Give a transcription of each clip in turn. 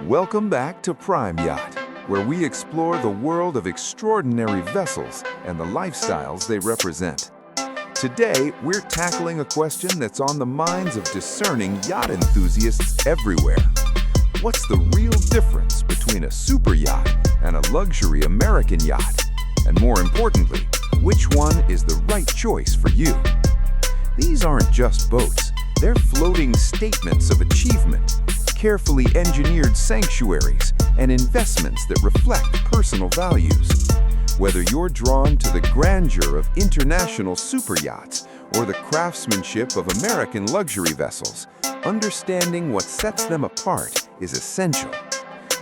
Welcome back to Primeyacht, where we explore the world of extraordinary vessels and the lifestyles they represent. Today, we're tackling a question that's on the minds of discerning yacht enthusiasts everywhere. What's the real difference between a superyacht and a luxury American yacht? And more importantly, which one is the right choice for you? These aren't just boats, they're floating statements of achievement, carefully engineered sanctuaries, and investments that reflect personal values. Whether you're drawn to the grandeur of international superyachts or the craftsmanship of American luxury vessels, understanding what sets them apart is essential.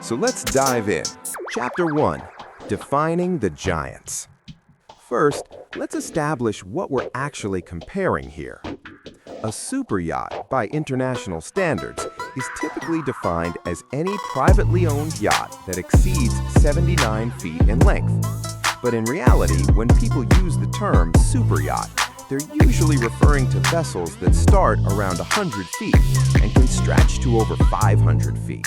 So let's dive in. Chapter 1. Defining the Giants. First, let's establish what we're actually comparing here. A superyacht, by international standards, is typically defined as any privately owned yacht that exceeds 79 feet in length. But in reality, when people use the term superyacht, they're usually referring to vessels that start around 100 feet and can stretch to over 500 feet.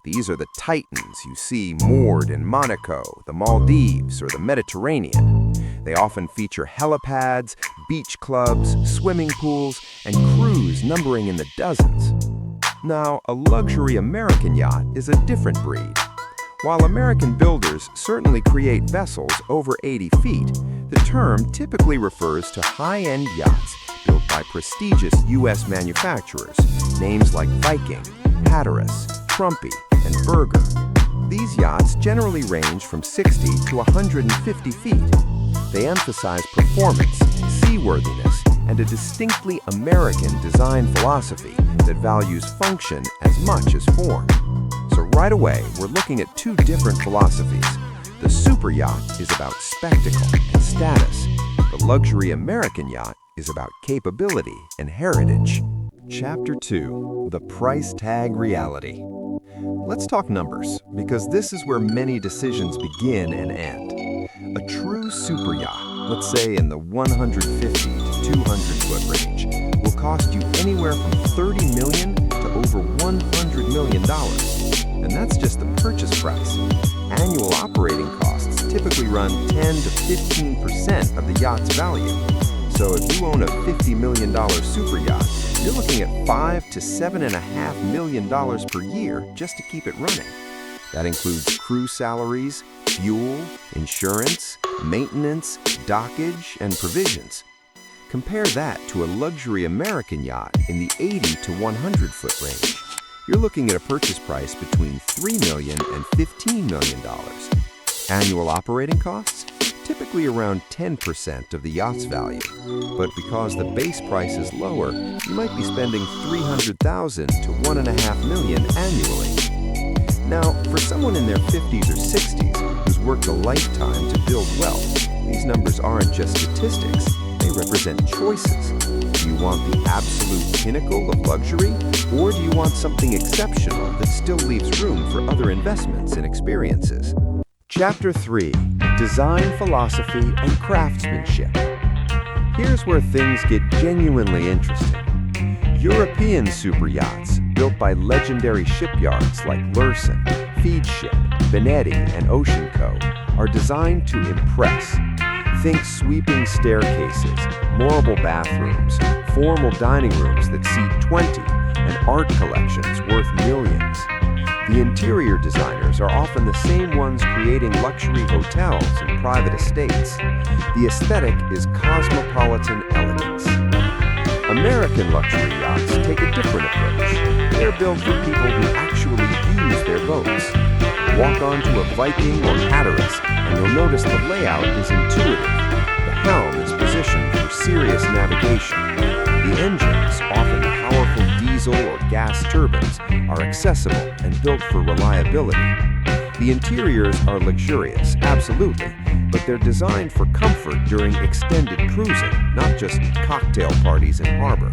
These are the titans you see moored in Monaco, the Maldives, or the Mediterranean. They often feature helipads, beach clubs, swimming pools, and crews numbering in the dozens. Now, a luxury American yacht is a different breed. While American builders certainly create vessels over 80 feet, the term typically refers to high-end yachts built by prestigious U.S. manufacturers, names like Viking, Hatteras, Trumpy, and Berger. These yachts generally range from 60 to 150 feet. They emphasize performance, seaworthiness, and a distinctly American design philosophy that values function as much as form. So right away, we're looking at two different philosophies. The superyacht is about spectacle and status. The luxury American yacht is about capability and heritage. Chapter 2. The Price Tag Reality. Let's talk numbers, because this is where many decisions begin and end. A true superyacht, let's say in the 150 to 200 foot range, will cost you anywhere from $30 million to over $100 million. And that's just the purchase price. Annual operating costs typically run 10 to 15% of the yacht's value. So if you own a $50 million superyacht, you're looking at $5 to $7.5 million per year just to keep it running. That includes crew salaries, fuel, insurance, maintenance, dockage, and provisions. Compare that to a luxury American yacht in the 80 to 100 foot range. You're looking at a purchase price between $3 million and $15 million. Annual operating costs? Typically around 10% of the yacht's value. But because the base price is lower, you might be spending $300,000 to $1.5 million annually. Now, for someone in their 50s or 60s who's worked a lifetime to build wealth, these numbers aren't just statistics, they represent choices. Do you want the absolute pinnacle of luxury, or do you want something exceptional that still leaves room for other investments and experiences? Chapter 3. Design Philosophy and Craftsmanship. Here's where things get genuinely interesting. European superyachts, built by legendary shipyards like Lürssen, Feadship, Benetti, and Oceanco, are designed to impress. Think sweeping staircases, marble bathrooms, formal dining rooms that seat 20, and art collections worth millions. The interior designers are often the same ones creating luxury hotels and private estates. The aesthetic is cosmopolitan elegance. American luxury yachts take a different approach. They're built for people who actually use their boats. Walk onto a Viking or Hatteras, and you'll notice the layout is intuitive. The helm is positioned for serious navigation. The engines, often powerful diesel or gas turbines, are accessible and built for reliability. The interiors are luxurious, absolutely, but they're designed for comfort during extended cruising, not just cocktail parties in harbor.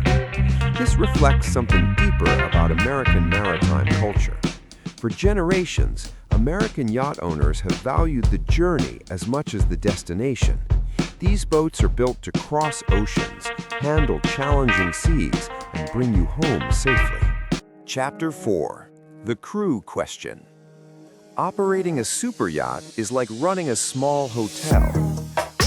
This reflects something deeper about American maritime culture. For generations, American yacht owners have valued the journey as much as the destination. These boats are built to cross oceans, handle challenging seas, and bring you home safely. Chapter 4. The crew question. Operating a superyacht is like running a small hotel.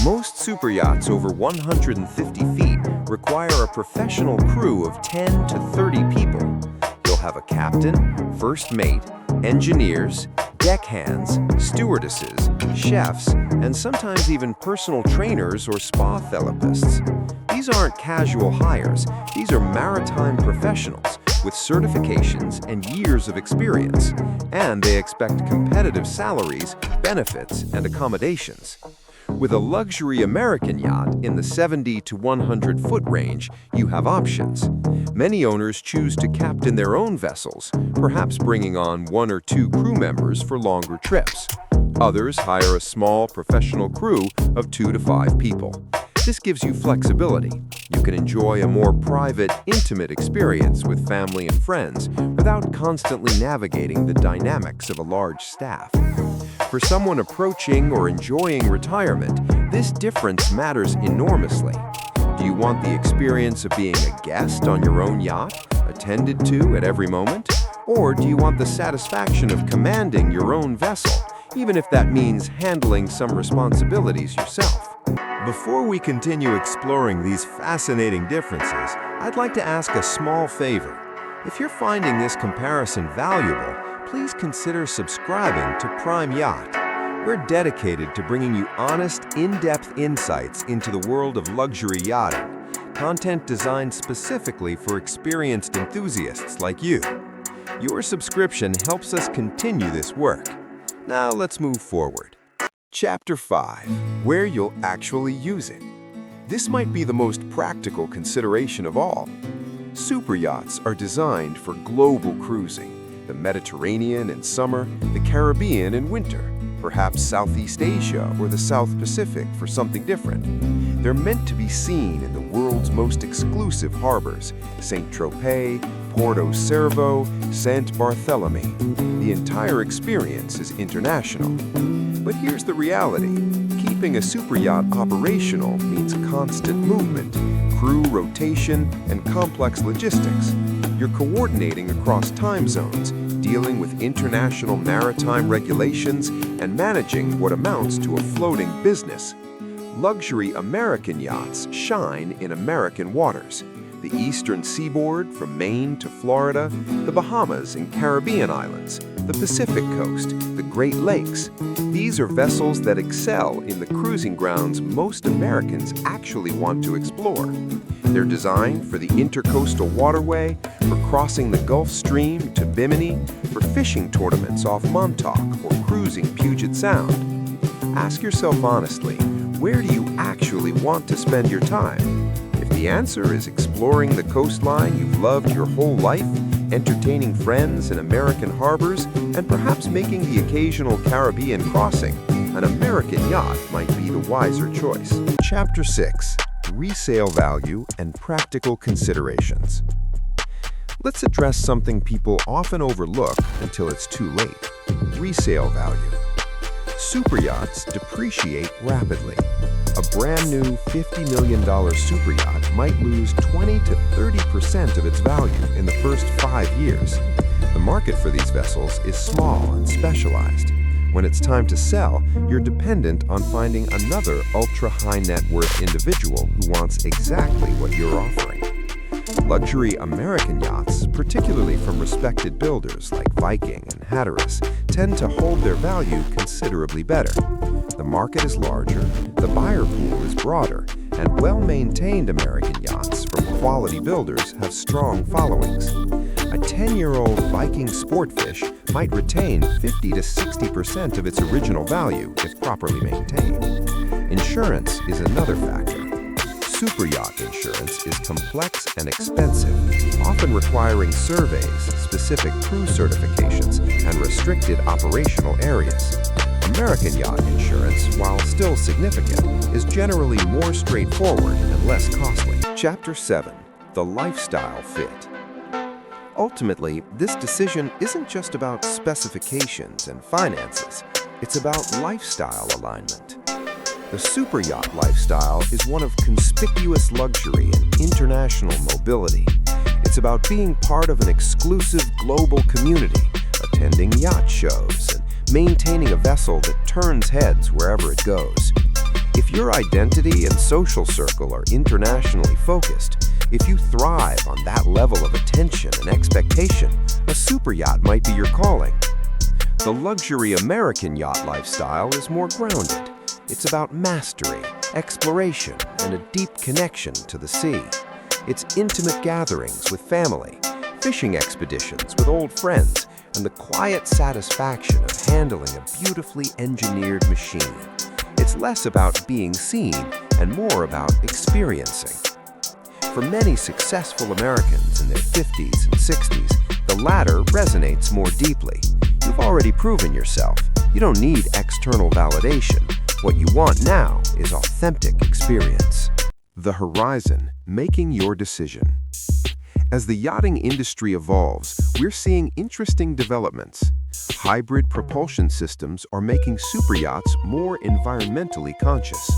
Most superyachts over 150 feet require a professional crew of 10 to 30 people. You'll have a captain, first mate, engineers, deckhands, stewardesses, chefs, and sometimes even personal trainers or spa therapists. These aren't casual hires. These are maritime professionals with certifications and years of experience, and they expect competitive salaries, benefits, and accommodations. With a luxury American yacht in the 70 to 100-foot range, you have options. Many owners choose to captain their own vessels, perhaps bringing on 1 or 2 crew members for longer trips. Others hire a small professional crew of 2 to 5 people. This gives you flexibility. You can enjoy a more private, intimate experience with family and friends without constantly navigating the dynamics of a large staff. For someone approaching or enjoying retirement, this difference matters enormously. Do you want the experience of being a guest on your own yacht, attended to at every moment? Or do you want the satisfaction of commanding your own vessel, even if that means handling some responsibilities yourself? Before we continue exploring these fascinating differences, I'd like to ask a small favor. If you're finding this comparison valuable, please consider subscribing to Primeyacht. We're dedicated to bringing you honest, in-depth insights into the world of luxury yachting, content designed specifically for experienced enthusiasts like you. Your subscription helps us continue this work. Now let's move forward. Chapter 5. Where you'll actually use it. This might be the most practical consideration of all. Superyachts are designed for global cruising. The Mediterranean in summer, the Caribbean in winter, perhaps Southeast Asia or the South Pacific for something different. They're meant to be seen in the world's most exclusive harbors, Saint-Tropez, Porto Cervo, Saint Barthélemy. The entire experience is international. But here's the reality. Keeping a superyacht operational means constant movement, crew rotation, and complex logistics. You're coordinating across time zones, dealing with international maritime regulations, and managing what amounts to a floating business. Luxury American yachts shine in American waters. The eastern seaboard from Maine to Florida, the Bahamas and Caribbean islands, the Pacific coast, the Great Lakes. These are vessels that excel in the cruising grounds most Americans actually want to explore. They're designed for the intercoastal waterway, for crossing the Gulf Stream to Bimini, for fishing tournaments off Montauk or cruising Puget Sound. Ask yourself honestly, where do you actually want to spend your time? If the answer is exploring the coastline you've loved your whole life, entertaining friends in American harbors, and perhaps making the occasional Caribbean crossing, an American yacht might be the wiser choice. Chapter 6. Resale value and practical considerations. Let's address something people often overlook until it's too late: resale value. Superyachts depreciate rapidly. A brand new $50 million superyacht might lose 20 to 30% of its value in the first 5 years. The market for these vessels is small and specialized. When it's time to sell, you're dependent on finding another ultra-high net worth individual who wants exactly what you're offering. Luxury American yachts, particularly from respected builders like Viking and Hatteras, tend to hold their value considerably better. The market is larger, the buyer pool is broader, and well-maintained American yachts from quality builders have strong followings. A 10-year-old Viking Sportfish might retain 50 to 60% of its original value if properly maintained. Insurance is another factor. Superyacht insurance is complex and expensive, often requiring surveys, specific crew certifications, and restricted operational areas. American yacht insurance, while still significant, is generally more straightforward and less costly. Chapter 7. The lifestyle fit. Ultimately, this decision isn't just about specifications and finances. It's about lifestyle alignment. The superyacht lifestyle is one of conspicuous luxury and international mobility. It's about being part of an exclusive global community, attending yacht shows and maintaining a vessel that turns heads wherever it goes. If your identity and social circle are internationally focused, if you thrive on that level of attention and expectation, a superyacht might be your calling. The luxury American yacht lifestyle is more grounded. It's about mastery, exploration, and a deep connection to the sea. It's intimate gatherings with family, fishing expeditions with old friends, and the quiet satisfaction of handling a beautifully engineered machine. It's less about being seen and more about experiencing. For many successful Americans in their 50s and 60s, the latter resonates more deeply. You've already proven yourself. You don't need external validation. What you want now is authentic experience. The horizon, making your decision. As the yachting industry evolves, we're seeing interesting developments. Hybrid propulsion systems are making superyachts more environmentally conscious.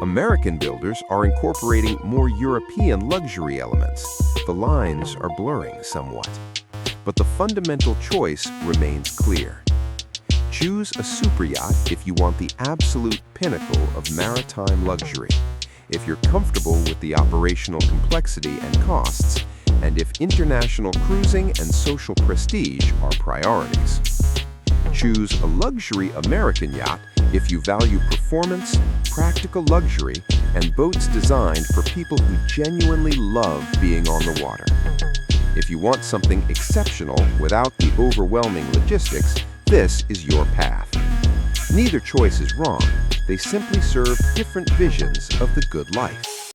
American builders are incorporating more European luxury elements. The lines are blurring somewhat. But the fundamental choice remains clear. Choose a superyacht if you want the absolute pinnacle of maritime luxury, if you're comfortable with the operational complexity and costs, and if international cruising and social prestige are priorities. Choose a luxury American yacht if you value performance, practical luxury, and boats designed for people who genuinely love being on the water. If you want something exceptional without the overwhelming logistics, this is your path. Neither choice is wrong. They simply serve different visions of the good life.